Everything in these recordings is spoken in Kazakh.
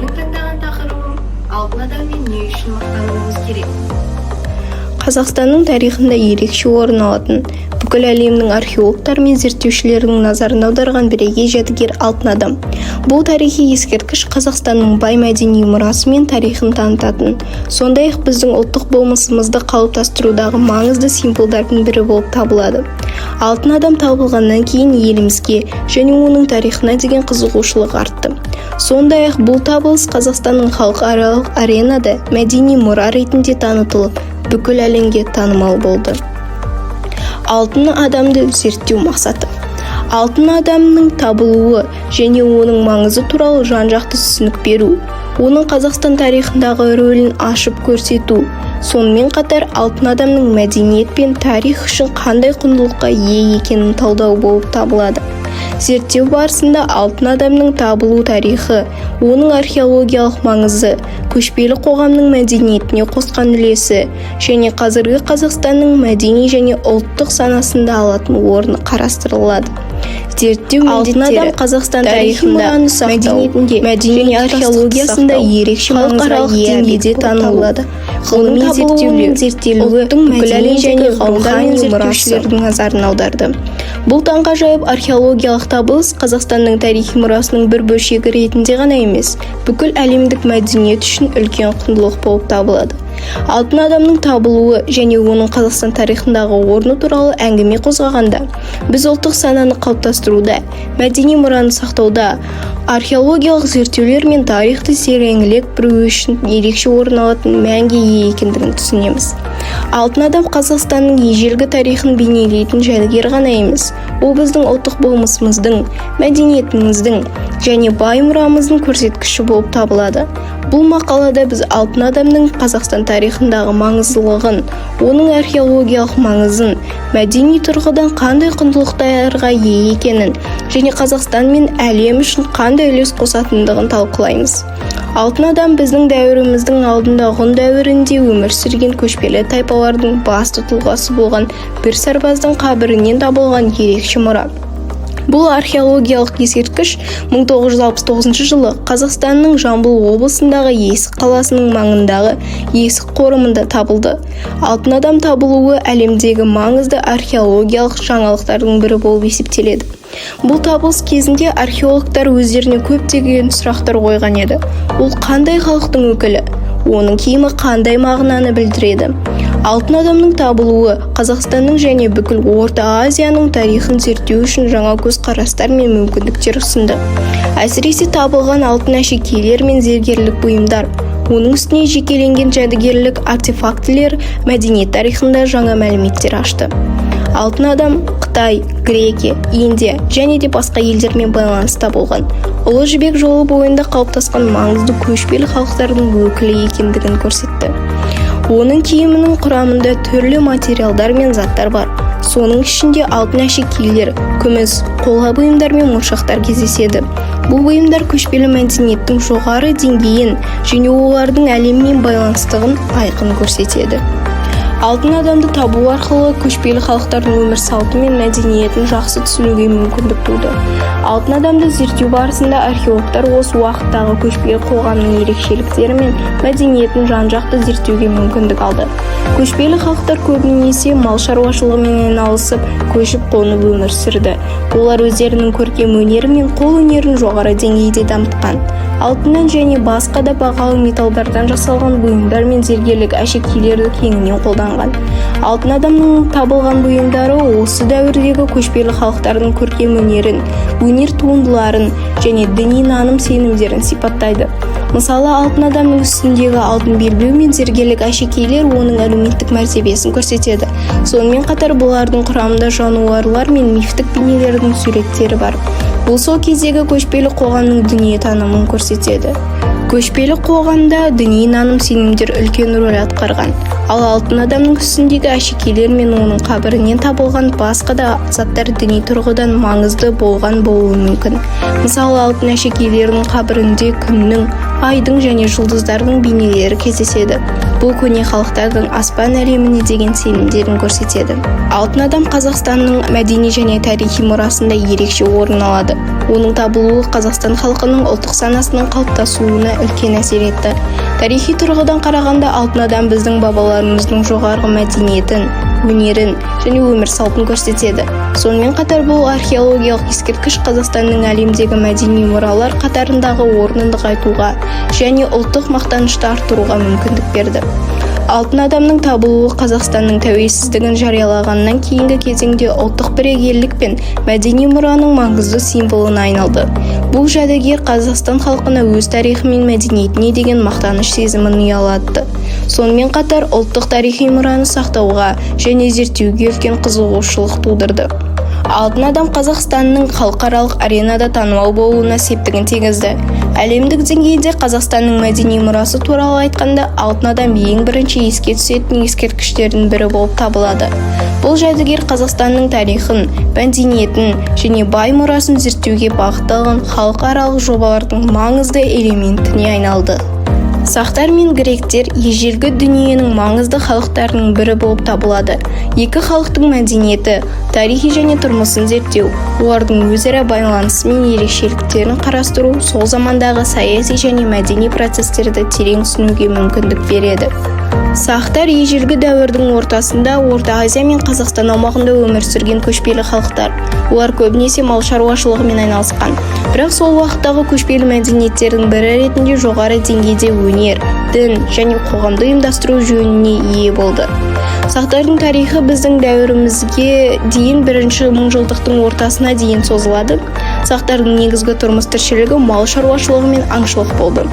Менің таңдаған тақырыбым алтын адаммен не үшін мақтануымыз керек? Қазақстанның тарихында ерекше орын алатын, бүкіл әлемнің археологтар мен зерттеушілерінің назарын аударған бірегей жәдігер алтын адам. Бұл тарихи ескерткіш Қазақстанның бай мәдени мұрасы мен тарихын танытатын, сондай-ақ біздің ұлттық болмысымызды қалыптастырудағы маңызды символдардың бірі болып табылады. Алтын адам табылғаннан кейін елімізге және оның тарихына деген қызығушылық артты. Сондай-ақ бұл табылыс Қазақстанның халықаралық аренада мәдени мұра ретінде танытылып, бүкіл әлемге танымал болды. Алтын адамды зерттеу мақсаты. Алтын адамның табылуы және оның маңызы туралы жан-жақты түсінік беру, оның Қазақстан тарихындағы рөлін ашып көрсету, сонымен қатар алтын адамның мәдениет пен тарих үшін қандай құндылыққа ие екенін талдау болып табылады. Зерттеу барысында алтын адамның табылу тарихы, оның археологиялық маңызы, көшпелі қоғамның мәдениетіне қосқан үлесі және қазіргі Қазақстанның мәдени және ұлттық санасында алатын орны қарастырылады. Зерттеу міндеттері Қазақстан тарихында, мәдениетінде, мәдени археологиясында ерекше маңызға ие деңгейде танылады. Ғылыми зерттеулер ұлттың мәдени және рухани зерттеушілердің назарын аударды. Бұл таңғажайып археологиялық табылыс Қазақстанның тарихи мұрасының бір бөлшегі ретінде ғана емес, бүкіл әлемдік мәдениет үшін үлкен құндылық болып табылады. Алтын адамның табылуы және оның Қазақстан тарихындағы орны туралы әңгіме қозғағанда, біз ұлттық сананы қалыптастыруда, мәдени мұраны сақтауда, археологиялық зерттеулер мен тарихты тереңірек білу үшін ерекше орын алатын мәнге ие екендігін түсінеміз. Алтын адам Қазақстанның ежелгі тарихын бейнелейтін жәдігер ғана емес, ол біздің ұлттық болмысымыздың, мәдениетіміздің және бай мұрамыздың көрсеткіші болып табылады. Бұл мақалада біз алтын адамның Қазақстан тарихындағы маңыздылығын, оның археологиялық маңызын, мәдени тұрғыдан қандай құндылықтарға ие екенін және Қазақстан мен әлем үшін қандай үлес қосатындығын талқылаймыз. Алтын адам біздің дәуіріміздің алдында ғұн дәуірінде өмір сүрген көшпелі тайпалардың басты тұлғасы болған бір сарбаздың қабірінен табылған ерекше мұра. Бұл археологиялық ескерткіш 1969 жылы Қазақстанның Жамбыл облысындағы Есік қаласының маңындағы Есік қорымында табылды. Алтын адам табылуы әлемдегі маңызды археологиялық жаңалықтардың бірі болып есептеледі. Бұл табылыс кезінде археологтар өздеріне көптеген сұрақтар қойған еді. Ол қандай халықтың өкілі? Оның киімі қандай мағынаны білдіреді? Алтын адамның табылуы Қазақстанның және бүкіл Орта Азияның тарихын зерттеу үшін жаңа көзқарастар мен мүмкіндіктер ұсынды. Әсіресе табылған алтын әшекейлер мен зергерлік бұйымдар, оның үстіне жекеленген жәдігерлік артефактілер мәдениет тарихында жаңа мәліметтер ашты. Алтын адам Қытай, Грекия, Индия және де басқа елдермен байланыста болған. Ұлы жібек жолы бойында қалыптасқан маңызды көшпелі халықтардың өкілі екендігін көрсетті. Оның киімінің құрамында түрлі материалдар мен заттар бар. Соның ішінде алтын әшекейлер, күміс, қола бұйымдар мен моншақтар кездеседі. Бұл бұйымдар көшпелі мәдениеттің жоғары деңгейін және олардың әлеммен байланыстығын айқын көрсетеді. Алтын адамды табу арқылы көшпелі халықтардың өмір салты мен мәдениетін жақсы түсінуге мүмкіндік туды. Алтын адамды зерттеу барысында археологтар осы уақыттағы көшпелі қоғамның ерекшеліктері мен мәдениетін жан-жақты зерттеуге мүмкіндік алды. Көшпелі халықтар көбінесе мал шаруашылығымен айналысып, көшіп-қонып өмір сүрді. Олар өздерінің көркем өнері мен қол өнерін жоғары деңгейде дамытқан. Алтыннан және басқа да бағалы металдардан жасалған бұйымдар мен зергерлік әшекейлерді кеңінен қолданған. Алтын адамның табылған бұйымдары осы дәуірдегі көшпелі халықтардың көркем өнерін, өнер туындыларын және діни наным сенімдерін сипаттайды. Мысалы, алтын адамның үстіндегі алтын белбеу мен зергерлік әшекейлер оның әлеуметтік мәртебесін көрсетеді. Сонымен қатар бұлардың құрамында жануарлар мен мифтік бейнелердің суреттері бар. Бұл сол кездегі көшпелі қоғамның дүниетанымын көрсетеді. Көшпелі қоғамда діни наным сенімдер үлкен рөл атқарған. Ал алтын адамның үстіндегі әшекейлер мен оның қабірінен табылған басқа да заттар діни тұрғыдан маңызды болған болуы мүмкін. Мысалы, алтын әшекейлердің қабірінде күннің, айдың және жұлдыздардың бейнелері кездеседі. Бұл көне халықтардың аспан әлеміне деген сенімдерін көрсетеді. Алтын адам Қазақстанның мәдени және тарихи мұрасында ерекше орын алады. Оның табылуы Қазақстан халқының ұлттық санасының қалыптасуына үлкен әсер етті. Тарихи тұрғыдан қарағанда алтын адам біздің бабаларымыздың жоғарғы мәдениетін, өнерін және өмір салтын көрсетеді. Сонымен қатар бұл археологиялық ескерткіш Қазақстанның әлемдегі мәдени мұралар қатарындағы орнын нығайтуға және ұлттық мақтанышты арттыруға мүмкіндік берді. Алтын адамның табылуы Қазақстанның тәуелсіздігін жариялағаннан кейінгі кезеңде ұлттық бірегейлік пен мәдени мұраның маңызды символына айналды. Бұл жәдігер Қазақстан халқына өз тарихы мен мәдениетіне деген мақтаныш сезімін ұялатты. Сонымен қатар ұлттық тарихи мұраны сақтауға және зерттеуге үлкен қызығушылық тудырды. Алтын адам Қазақстанның халықаралық аренада танымал болуына септігін тигізді. Әлемдік деңгейде Қазақстанның мәдени мұрасы туралы айтқанда, алтын адам ең бірінші еске түсетін ескерткіштердің бірі болып табылады. Бұл жәдігер Қазақстанның тарихын, мәдениетін және бай мұрасын зерттеуге бағытталған халықаралық жобалардың маңызды элементіне айналды. Сақтар мен гректер ежелгі дүниенің маңызды халықтарының бірі болып табылады. Екі халықтың мәдениеті, тарихи және тұрмысын зерттеу, олардың өзара байланысы мен ерекшеліктерін қарастыру сол замандағы саяси және мәдени процестерді терең түсінуге мүмкіндік береді. Сақтар ежелгі дәуірдің ортасында Орта Азия мен Қазақстан аумағында өмір сүрген көшпелі халықтар. Олар көбінесе мал шаруашылығымен айналысқан. Бірақ сол уақыттағы көшпелі мәдениеттердің бірі ретінде жоғары деңгейде өнер, дін және қоғамды ұйымдастыру жөніне ие болды. Сақтардың тарихы біздің дәуірімізге дейін бірінші мыңжылдықтың ортасына дейін созылады. Сақтардың негізгі тұрмыс тіршілігі мал шаруашылығы мен аңшылық болды.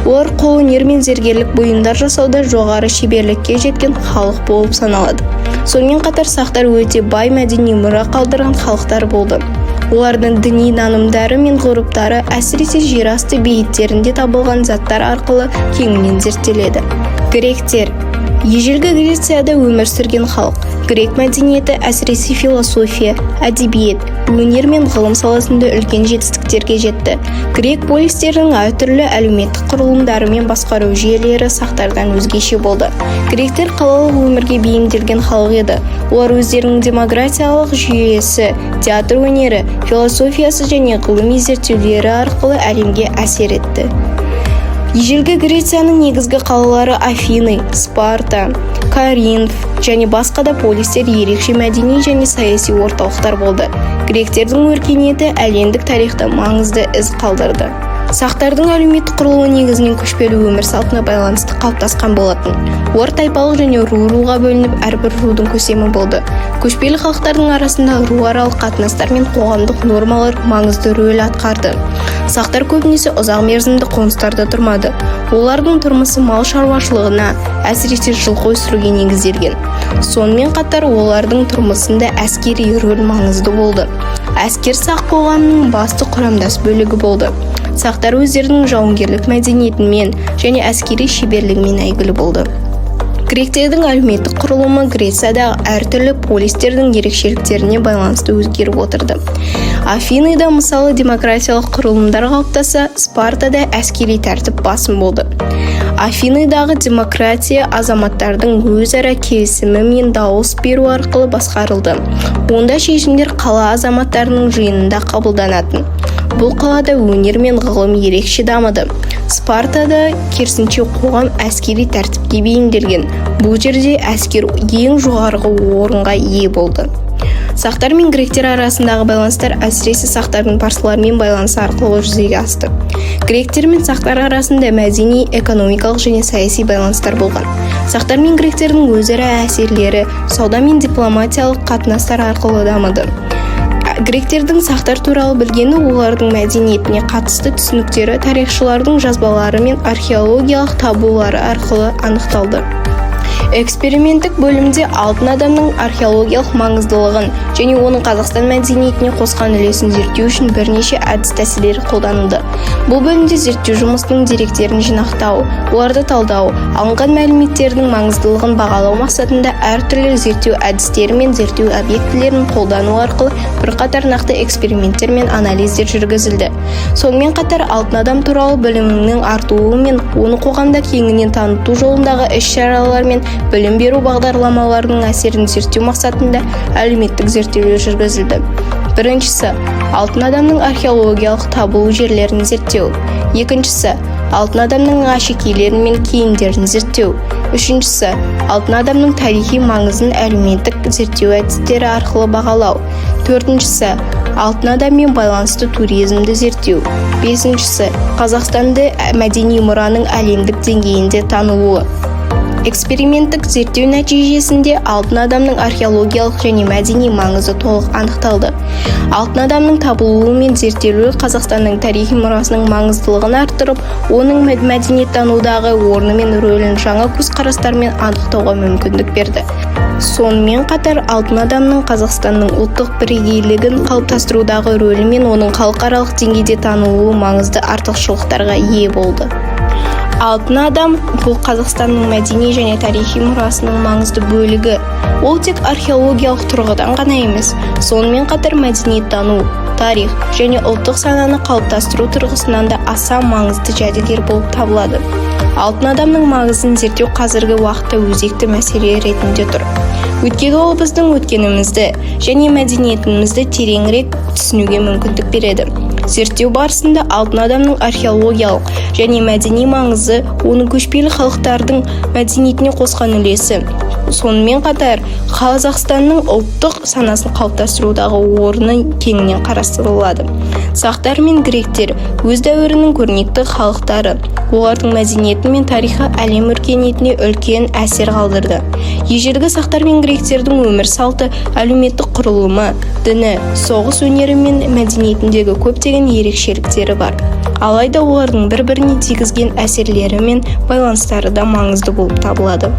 Олар қолөнер мен зергерлік бұйымдар жасауда жоғары шеберлікке жеткен халық болып саналады. Сонымен қатар сақтар өте бай мәдени мұра қалдырған халықтар болды. Олардың діни нанымдары мен ғұрыптары әсіресе жерасты бейіттерінде табылған заттар арқылы кеңінен зерттеледі. Гректер ежелгі Грецияда өмір сүрген халық. Грек мәдениеті әсіресе философия, әдебиет, өнер мен ғылым саласында үлкен жетістіктерге жетті. Грек полистерінің әртүрлі әлеуметтік құрылымдары мен басқару жүйелері сақтардан өзгеше болды. Гректер қалалық өмірге бейімделген халық еді. Олар өздерінің демократиялық жүйесі, театр өнері, философиясы және ғылыми зерттеулері арқылы әлемге әсер етті. Ежелгі Грецияның негізгі қалалары Афины, Спарта, Коринф және басқа да полистер ерекше мәдени және саяси орталықтар болды. Гректердің өркениеті әлемдік тарихта маңызды із қалдырды. Сақтардың әлеуметтік құрылуы негізінен көшпелі өмір салтына байланысты қалыптасқан болатын. Олар тайпалық және руға бөлініп, әрбір рудың көсемі болды. Көшпелі халықтардың арасында руаралық қатынастар мен қоғамдық нормалар маңызды рөл атқарды. Сақтар көбінесе ұзақ мерзімді қоныстарда тұрмады. Олардың тұрмысы мал шаруашылығына, әсіресе жылқы өсіруге негізделген. Сонымен қатар олардың тұрмысында әскери рөл маңызды болды. Әскер сақ қоғамның басты құрамдас бөлігі болды. Сақтар өздерінің жауынгерлік мәдениетімен және әскери шеберлігімен әйгілі болды. Гректердің әлеуметтік құрылымы Грециядағы әртүрлі полистердің ерекшеліктеріне байланысты өзгеріп отырды. Афиныда мысалы демократиялық құрылымдар қалыптаса, Спартада әскери тәртіп басым болды. Афиныдағы демократия азаматтардың өзара келісімі мен дауыс беру арқылы басқарылды. Онда шешімдер қала азаматтарының жиынында қабылданатын. Бұл қалада өнер мен ғылым ерекше дамыды. Спартада керісінше қоғам әскери тәртіпке бейімделген. Бұл жерде әскер ең жоғарғы орынға ие болды. Сақтар мен гректер арасындағы байланыстар әсіресе сақтардың парсылармен байланысы арқылы жүзеге асты. Гректер мен сақтар арасында мәдени, экономикалық және саяси байланыстар болған. Сақтар мен гректердің өзара әсерлері сауда мен дипломатиялық қатынастар арқылы дамыды. Гректердің сақтар туралы білгені олардың мәдениетіне қатысты түсініктері тарихшылардың жазбалары мен археологиялық табулары арқылы анықталды. Эксперименттік бөлімде алтын адамның археологиялық маңыздылығын және оның Қазақстан мәдениетіне қосқан үлесін зерттеу үшін бірнеше әдіс-тәсілдер қолданылды. Бұл бөлімде зерттеу жұмысының деректерін жинақтау, оларды талдау, алынған мәліметтердің маңыздылығын бағалау мақсатында әртүрлі зерттеу әдістері мен зерттеу объектілерін қолдану арқылы бірқатар нақты эксперименттер мен анализдер жүргізілді. Сонымен қатар алтын адам туралы білімінің артуы мен оны қоғамда кеңінен таныту жолындағы іс-шаралар мен білім беру бағдарламаларының әсерін зерттеу мақсатында әлеуметтік зерттеулер жүргізілді. Біріншісі, алтын адамның археологиялық табылу жерлерін зерттеу. Екіншісі, алтын адамның әшекейлері мен киімдерін зерттеу. Үшіншісі, алтын адамның тарихи маңызын әлеуметтік зерттеу әдістері арқылы бағалау. Төртіншісі, алтын адаммен байланысты туризмді зерттеу. Бесіншісі, Қазақстанды мәдени мұраның әлемдік деңгейінде танылуы. Эксперименттік зерттеу нәтижесінде алтын адамның археологиялық және мәдени маңызы толық анықталды. Алтын адамның табылуы мен зерттелуі Қазақстанның тарихи мұрасының маңыздылығын арттырып, оның мәдениеттанудағы орны мен рөлін жаңа көзқарастармен анықтауға мүмкіндік берді. Сонымен қатар алтын адамның Қазақстанның ұлттық бірегейлігін қалыптастырудағы рөлі мен оның халықаралық деңгейде танылуы маңызды артықшылықтарға ие болды. Алтын адам бұл Қазақстанның мәдени және тарихи мұрасының маңызды бөлігі. Ол тек археологиялық тұрғыдан ғана емес, сонымен қатар мәдениеттану, тарих және ұлттық сананы қалыптастыру тұрғысынан да аса маңызды жәдігер болып табылады. Алтын адамның маңызын зерттеу қазіргі уақытта өзекті мәселе ретінде тұр. Өйткені ол біздің өткенімізді және мәдениетімізді тереңірек түсінуге мүмкіндік береді. Зерттеу барысында алтын адамның археологиялық және мәдени маңызы, оның көшпелі халықтардың мәдениетіне қосқан үлесі, сонымен қатар Қазақстанның ұлттық санасын қалыптастырудағы орны кеңінен қарастырылады. Сақтар мен гректер өз дәуірінің көрнекті халықтары, олардың мәдениеті мен тарихы әлем өркениетіне үлкен әсер қалдырды. Ежелгі сақтар мен гректердің өмір салты, әлеуметтік құрылымы, діні, соғыс өнері мен мәдениетіндегі көптеген ерекшеліктері бар. Алайда олардың бір-біріне тигізген әсерлері мен байланыстары да маңызды болып табылады.